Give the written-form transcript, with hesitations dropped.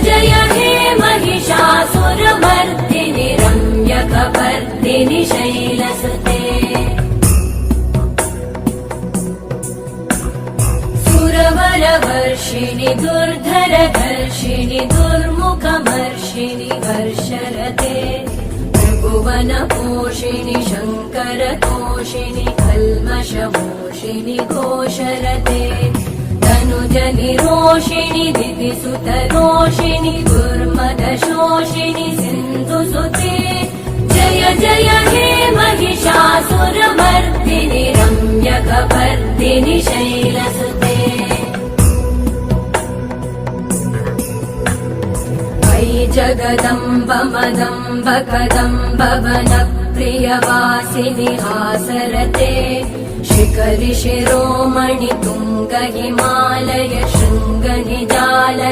जय हे महिषासुरमर्दिनि रम्यकपर्दिनि शैलसुते सुरवरवर्षिणि दुर्धरधर्षिणि दुर्मुखमर्षिणि वर्षरते त्रिभुवनपोषिणि शङ्करतोषिणि कल्मषमोषिणि घोषरते तनुजनिरोषिणि दितिसुतरोषिणि दुर्मदशोषिणि सिन्धुसुते जय जय हे महिषासुरमर्दिनि रम्यकपर्दिनि शैलसुते अयि जगदम्ब मदम्ब कदम्ब वनप्रियवासिनि हासरते शिखरि शिरोमणि तुङ्ग हिमालय शृङ्ग निजालय